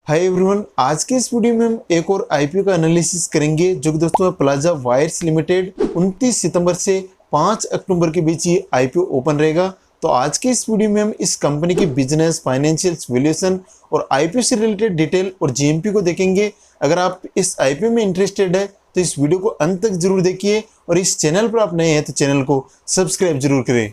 Hi everyone, आज के इस वीडियो में हम एक और आईपीओ का एनालिसिस करेंगे जो कि दोस्तों प्लाजा वायर्स लिमिटेड 29 सितंबर से 5 अक्टूबर के बीच ये आईपीओ ओपन रहेगा। तो आज के इस वीडियो में हम इस कंपनी की बिजनेस, फाइनेंशियल्स, वैल्यूएशन और आईपीओ से रिलेटेड डिटेल और जीएमपी को देखेंगे। अगर आप इस आईपीओ में इंटरेस्टेड है तो इस वीडियो को अंत तक जरूर देखिए और इस चैनल पर आप नए हैं तो चैनल को सब्सक्राइब जरूर करें।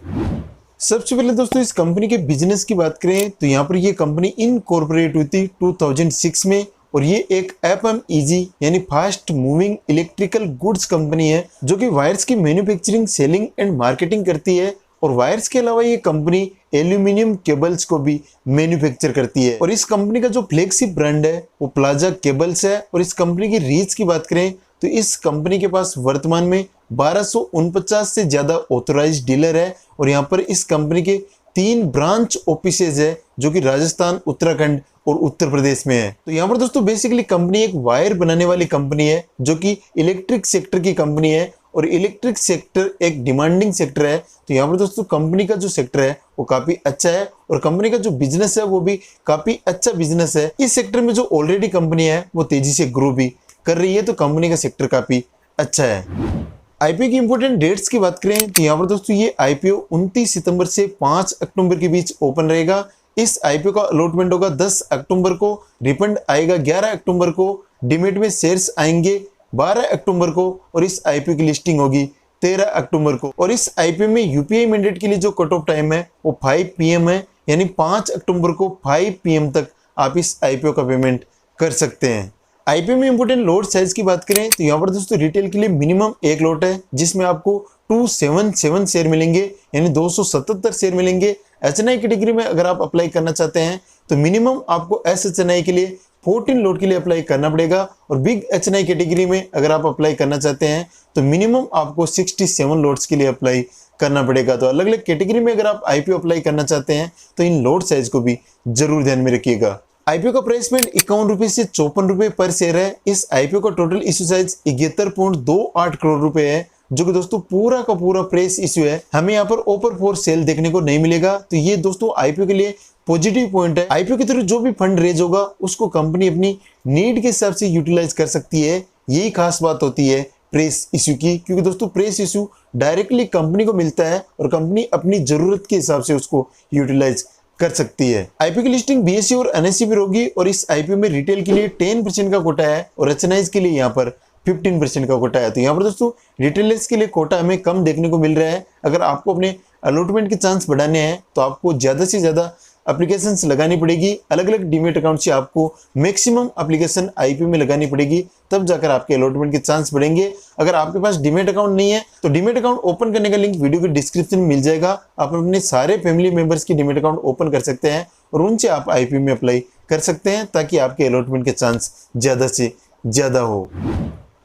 सबसे पहले दोस्तों इस कंपनी के बिजनेस की बात करें तो यहाँ पर ये कंपनी इनकॉर्पोरेट हुई थी 2006 में और ये एक एफएमईजी यानी fast moving electrical goods company है जो कि वायर्स की मैन्युफैक्चरिंग, सेलिंग एंड मार्केटिंग करती है। और वायर्स के अलावा ये कंपनी एल्यूमिनियम केबल्स को भी मैन्युफैक्चर करती है। और इस कंपनी का जो फ्लैगशिप ब्रांड है वो प्लाजा केबल्स है। और इस कंपनी की रीच की बात करें तो इस कंपनी के पास वर्तमान में 1249 से ज्यादा ऑथोराइज्ड डीलर है। और यहाँ पर इस कंपनी के 3 ब्रांच ऑफिसेज है जो कि राजस्थान, उत्तराखंड और उत्तर प्रदेश में है। तो यहाँ पर दोस्तों बेसिकली कंपनी एक वायर बनाने वाली कंपनी है जो कि इलेक्ट्रिक सेक्टर की कंपनी है और इलेक्ट्रिक सेक्टर एक डिमांडिंग सेक्टर है। तो यहाँ पर दोस्तों कंपनी का जो सेक्टर है वो काफी अच्छा है और कंपनी का जो बिजनेस है वो भी काफी अच्छा बिजनेस है। इस सेक्टर में जो ऑलरेडी कंपनी है वो तेजी से ग्रो भी कर रही है, तो कंपनी का सेक्टर काफी अच्छा है। आईपीओ की इंपोर्टेंट डेट्स की बात करें तो यहाँ पर दोस्तों ये आईपीओ 29 सितंबर से 5 अक्टूबर के बीच ओपन रहेगा। इस आईपीओ का अलॉटमेंट होगा 10 अक्टूबर को, रिफंड आएगा 11 अक्टूबर को, डीमेट में शेयर्स आएंगे 12 अक्टूबर को और इस आईपीओ की लिस्टिंग होगी 13 अक्टूबर को। और इस आईपीओ में यूपीआई मैंडेट के लिए जो कट ऑफ टाइम है वो 5 PM है, यानी 5 अक्टूबर को 5 PM तक आप इस आईपीओ का पेमेंट कर सकते हैं। आईपीओ में इंपोर्टेंट लॉट साइज की बात करें तो यहाँ पर दोस्तों रिटेल के लिए मिनिमम एक लॉट है जिसमें आपको 277 शेयर मिलेंगे, यानी 277 शेयर मिलेंगे। एचएनआई कैटेगरी में अगर आप अप्लाई करना चाहते हैं तो मिनिमम आपको एसएचएनआई के लिए 14 लॉट के लिए अप्लाई करना पड़ेगा। और बिग एचएनआई कैटेगरी में अगर आप अप्लाई करना चाहते हैं तो मिनिमम आपको 67 लॉट्स के लिए अप्लाई करना पड़ेगा। तो अलग अलग कैटेगरी में अगर आप आईपीओ अप्लाई करना चाहते हैं तो इन लॉट साइज को भी जरूर ध्यान में रखिएगा। आईपीओ का प्राइस पॉइंट 51 रुपए से 54 रुपए पर शेयर है। इस आईपीओ का टोटल इश्यू साइज 71.28 करोड़ रुपए है जो कि दोस्तों पूरा का पूरा प्रेस इश्यू है। हमें यहाँ पर ओपर फॉर सेल देखने को नहीं मिलेगा, तो ये दोस्तों आईपीओ के लिए पॉजिटिव पॉइंट है। आईपीओ के थ्रू जो भी फंड रेज होगा उसको कंपनी अपनी नीड के हिसाब से यूटिलाइज कर सकती है। यही खास बात होती है प्रेस इश्यू की, क्योंकि दोस्तों प्रेस इश्यू डायरेक्टली कंपनी को मिलता है और कंपनी अपनी जरूरत के हिसाब से उसको यूटिलाइज कर सकती है। आईपीओ की लिस्टिंग बीएसई और एनएसई पर होगी और इस आईपीओ में रिटेल के लिए 10% का कोटा है और एचएनआईज के लिए यहाँ पर 15% का कोटा है। तो यहाँ पर दोस्तों रिटेलर्स के लिए कोटा हमें कम देखने को मिल रहा है। अगर आपको अपने अलॉटमेंट के चांस बढ़ाने हैं तो आपको ज्यादा से ज्यादा एप्लीकेशंस लगानी पड़ेगी। अलग अलग डीमेट अकाउंट से आपको मैक्सिमम एप्लीकेशन आईपीओ में लगानी पड़ेगी, तब जाकर आपके अलॉटमेंट के चांस बढ़ेंगे। अगर आपके पास डीमेट अकाउंट नहीं है तो डीमेट अकाउंट ओपन करने का लिंक वीडियो के डिस्क्रिप्शन में मिल जाएगा। आप अपने सारे फैमिली मेंबर्स की डीमेट अकाउंट ओपन कर सकते हैं और उनसे आप आईपीओ में अप्लाई कर सकते हैं ताकि आपके अलॉटमेंट के चांस ज्यादा से ज्यादा हो।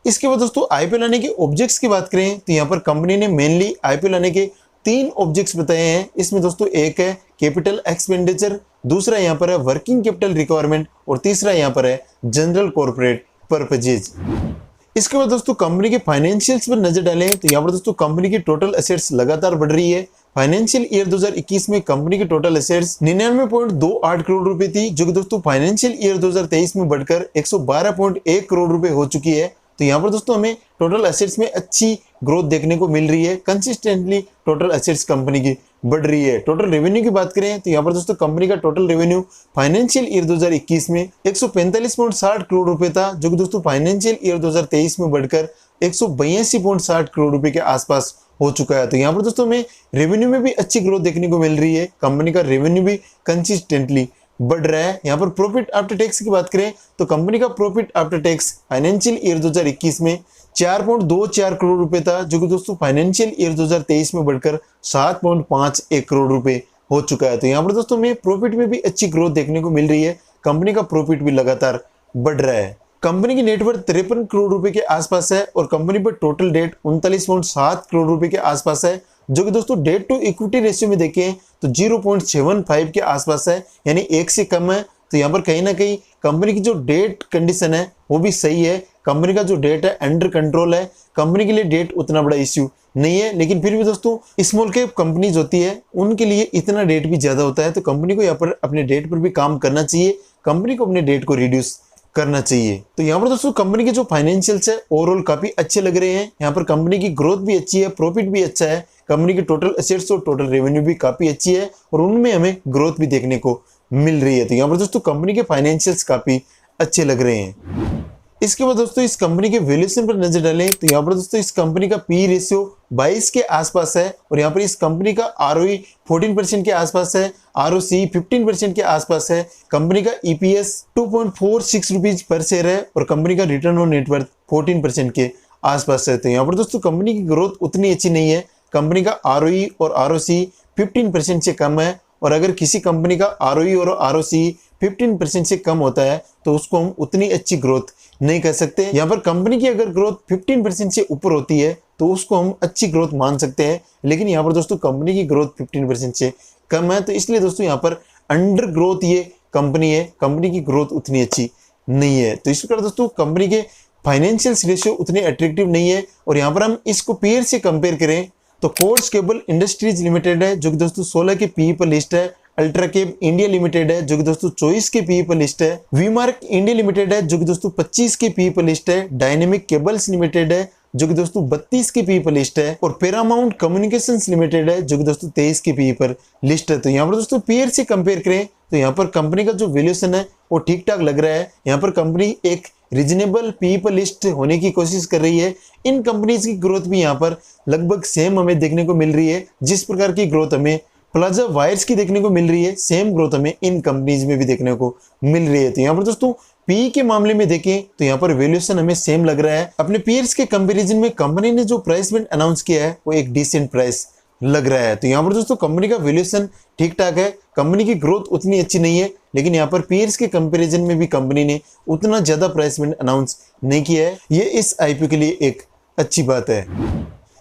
इसके बाद दोस्तों आईपीओ लाने के ऑब्जेक्ट्स की बात करें तो यहाँ पर कंपनी ने मेनली आईपीओ लाने के 3 ऑब्जेक्ट्स बताए हैं। इसमें दोस्तों एक है कैपिटल एक्सपेंडिचर, दूसरा यहाँ पर है वर्किंग कैपिटल रिक्वायरमेंट और तीसरा यहाँ पर है जनरल कॉर्पोरेट पर्पजेज। इसके बाद दोस्तों कंपनी के फाइनेंशियल्स पर नजर डालें तो यहाँ पर दोस्तों कंपनी की टोटल एसेट्स लगातार बढ़ रही है। फाइनेंशियल ईयर 2021 में कंपनी की टोटल एसेट्स 99.28 करोड़ रुपए थी जो कि दोस्तों फाइनेंशियल ईयर 2023 में बढ़कर 112.1 करोड़ रुपए हो चुकी है। तो यहाँ पर दोस्तों हमें टोटल एसेट्स में अच्छी ग्रोथ देखने को मिल रही है। कंसिस्टेंटली टोटल एसेट्स कंपनी की बढ़ रही है। टोटल रेवेन्यू की बात करें तो यहाँ पर दोस्तों कंपनी का टोटल रेवेन्यू फाइनेंशियल ईयर 2021 में 145.60 करोड़ रुपए था जो कि दोस्तों फाइनेंशियल ईयर 2023 में बढ़कर 182.60 करोड़ रुपए के आसपास हो चुका है। तो यहाँ पर दोस्तों हमें रेवेन्यू में भी अच्छी ग्रोथ देखने को मिल रही है। कंपनी का रेवेन्यू भी कंसिस्टेंटली बढ़ रहा है। यहाँ पर प्रॉफिट आफ्टर टैक्स की बात करें तो कंपनी का profit after tax financial year 2021 में 4.24 करोड़ रुपए था जो कि दोस्तों फाइनेंशियल ईयर 2023 में बढ़कर 7.51 करोड़ रुपए हो चुका है। तो यहाँ पर दोस्तों में प्रॉफिट में भी अच्छी ग्रोथ देखने को मिल रही है। कंपनी का प्रॉफिट भी लगातार बढ़ रहा है। कंपनी की नेटवर्थ 53 करोड़ रुपए के आसपास है और कंपनी पर टोटल डेट 39.7 करोड़ रुपए के आसपास है जो कि दोस्तों डेट टू इक्विटी रेशियो में देखें तो 0.75 के आसपास है, यानी 1 से कम है। तो यहाँ पर कहीं ना कहीं कंपनी की जो डेट कंडीशन है वो भी सही है, कंपनी का जो डेट है अंडर कंट्रोल है, कंपनी के लिए डेट उतना बड़ा इश्यू नहीं है। लेकिन फिर भी दोस्तों स्मॉल कैप कंपनीज होती है उनके लिए इतना डेट भी ज्यादा होता है, तो कंपनी को यहाँ पर अपने डेट पर भी काम करना चाहिए, कंपनी को अपने डेट को रिड्यूस करना चाहिए। तो यहाँ पर दोस्तों कंपनी के जो फाइनेंशियल्स है ओवरऑल काफी अच्छे लग रहे हैं। यहाँ पर कंपनी की ग्रोथ भी अच्छी है, प्रॉफिट भी अच्छा है, कंपनी की टोटल एसेट्स और टोटल रेवेन्यू भी काफी अच्छी है और उनमें हमें ग्रोथ भी देखने को मिल रही है। तो यहाँ पर दोस्तों कंपनी के फाइनेंशियल्स काफी अच्छे लग रहे हैं। इसके बाद दोस्तों इस कंपनी के वैल्यूएशन पर नजर डालें तो यहाँ पर दोस्तों इस कंपनी का पी रेशियो 22 के आसपास है और यहाँ पर इस कंपनी का आरओई 14% के आसपास है, आरओसी 15% के आसपास है, कंपनी का ईपीएस 2.46 रुपीज पर शेयर है और कंपनी का रिटर्न ऑन नेटवर्थ 14% के आसपास है। तो यहाँ पर दोस्तों कंपनी की ग्रोथ उतनी अच्छी नहीं है, कंपनी का आरओई और आरओसी 15% से कम है और अगर किसी कंपनी का आरओई और आरओसी 15% से कम होता है तो उसको हम उतनी अच्छी ग्रोथ नहीं कर सकते। यहाँ पर कंपनी की अगर ग्रोथ 15% से ऊपर होती है तो उसको हम अच्छी ग्रोथ मान सकते हैं, लेकिन यहाँ पर दोस्तों कंपनी की ग्रोथ 15% से कम है, तो इसलिए दोस्तों यहाँ पर अंडर ग्रोथ ये कंपनी है, कंपनी की ग्रोथ उतनी अच्छी नहीं है। तो इस प्रकार दोस्तों कंपनी के फाइनेंशियल रेशियो उतने अट्रैक्टिव नहीं है। और यहाँ पर हम इसको पेयर से कंपेयर करें तो कोर्स केबल इंडस्ट्रीज लिमिटेड है जो कि दोस्तों 16 के पीई पर लिस्ट है, अल्ट्राकेब इंडिया लिमिटेड है जो कि दोस्तों 24 के पीई पर लिस्ट है, वीमार्क इंडिया लिमिटेड है जो कि दोस्तों 25 के पीई पर लिस्ट है, डायनेमिक केबल्स लिमिटेड है जो कि दोस्तों 32 के पीई पर लिस्ट है और पैरामाउंट कम्युनिकेशंस लिमिटेड है जो कि दोस्तों 23 के पीई पर लिस्ट है। तो यहाँ पर दोस्तों पेयर से कंपेयर करें तो यहाँ पर कंपनी का जो वैल्यूएशन है वो ठीक ठाक लग रहा है। यहाँ पर कंपनी एक रीजनेबल पी पर लिस्ट होने की कोशिश कर रही है। इन कंपनीज की ग्रोथ भी यहाँ पर लगभग सेम हमें देखने को मिल रही है, जिस प्रकार की ग्रोथ हमें प्लाजा वायर्स की देखने को मिल रही है सेम ग्रोथ हमें इन कंपनीज में भी देखने को मिल रही है। तो यहाँ पर दोस्तों पी के मामले में देखें तो यहाँ पर वैल्यूएशन हमें सेम लग रहा है। अपने पीयर्स के कंपैरिजन में कंपनी ने जो प्राइस बैंड अनाउंस किया है वो एक डिसेंट प्राइस लग रहा है। तो यहाँ पर दोस्तों कंपनी का वैल्यूएशन ठीक ठाक है, कंपनी की ग्रोथ उतनी अच्छी नहीं है, लेकिन यहाँ पर पीयर्स के कंपैरिजन में भी कंपनी ने उतना ज्यादा प्राइस बैंड अनाउंस नहीं किया है, ये इस आईपीओ के लिए एक अच्छी बात है।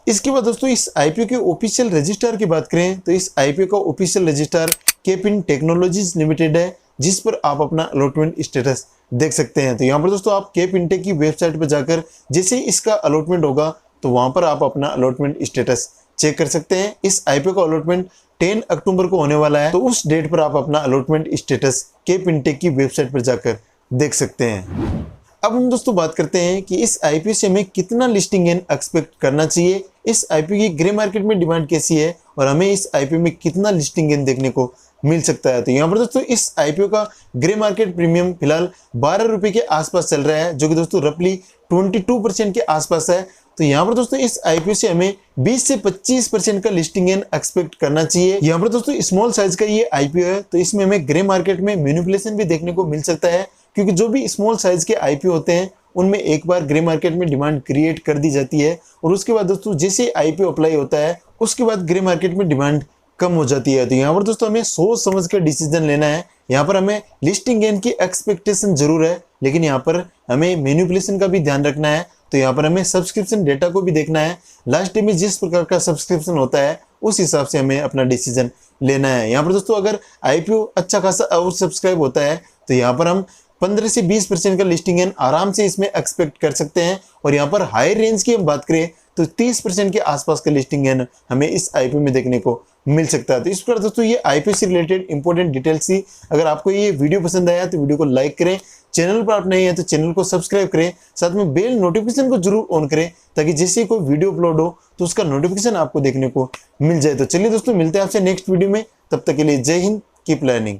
इसके बाद दोस्तों इस आईपीओ के ऑफिशियल रजिस्ट्रार की बात करें तो इस आईपीओ का ऑफिशियल रजिस्ट्रार केपिन टेक्नोलॉजीज लिमिटेड है, जिस पर आप अपना अलॉटमेंट स्टेटस देख सकते हैं। तो यहाँ पर दोस्तों आप केप इंटेक की वेबसाइट पर जाकर जैसे इसका अलॉटमेंट होगा तो वहां पर आप अपना अलॉटमेंट स्टेटस चेक कर सकते हैं। इस आईपीओ का अलॉटमेंट 10 अक्टूबर को होने वाला है, तो उस डेट पर आप अपना अलॉटमेंट स्टेटस केप इंटेक की वेबसाइट पर जाकर देख सकते हैं। अब हम दोस्तों बात करते हैं कि इस आईपीओ से हमें कितना लिस्टिंग गेन एक्सपेक्ट करना चाहिए, इस आईपीओ की ग्रे मार्केट में डिमांड कैसी है और हमें इस आईपीओ में कितना लिस्टिंग गेन देखने को मिल सकता है। तो यहाँ पर दोस्तों इस आईपीओ का ग्रे मार्केट प्रीमियम फिलहाल 12 रुपए के आसपास चल रहा है, जो कि दोस्तों रफली 22% के आसपास है। तो यहाँ पर दोस्तों इस आईपीओ से हमें 20 से 25% का लिस्टिंग गेन एक्सपेक्ट करना चाहिए। यहाँ पर दोस्तों स्मॉल साइज का ये आईपीओ है, तो इसमें हमें ग्रे मार्केट में मैनिपुलेशन भी देखने को मिल सकता है, क्योंकि जो भी स्मॉल साइज के आईपीओ होते हैं उनमें एक बार ग्रे मार्केट में डिमांड क्रिएट कर दी जाती है और उसके बाद दोस्तों जैसे आईपीओ अप्लाई होता है उसके बाद ग्रे मार्केट में डिमांड कम हो जाती है। तो यहाँ पर दोस्तों हमें सोच समझ कर डिसीजन लेना है। यहाँ पर हमें लिस्टिंग गेन की एक्सपेक्टेशन जरूर है, लेकिन यहाँ पर हमें मैनिपुलेशन का भी ध्यान रखना है। तो यहाँ पर हमें सब्सक्रिप्शन डेटा को भी देखना है, लास्ट डे में जिस प्रकार का सब्सक्रिप्शन होता है उस हिसाब से हमें अपना डिसीजन लेना है। यहाँ पर दोस्तों अगर आईपीओ अच्छा खासा ओवर सब्सक्राइब होता है तो यहाँ पर हम 15 से 20% का लिस्टिंग गेन आराम से इसमें एक्सपेक्ट कर सकते हैं। और यहाँ पर हाई रेंज की हम बात करें तो 30% के आसपास का लिस्टिंग गेन हमें इस आईपीओ में देखने को मिल सकता है। तो इस प्रकार दोस्तों ये आईपीओ से रिलेटेड इंपॉर्टेंट डिटेल्स थी। अगर आपको ये वीडियो पसंद आया तो वीडियो को लाइक करें, चैनल पर आप नए हैं तो चैनल को सब्सक्राइब करें, साथ में बेल नोटिफिकेशन को जरूर ऑन करें ताकि जैसे कोई वीडियो अपलोड हो तो उसका नोटिफिकेशन आपको देखने को मिल जाए। तो चलिए दोस्तों मिलते हैं आपसे नेक्स्ट वीडियो में, तब तक के लिए जय हिंद, कीप लर्निंग।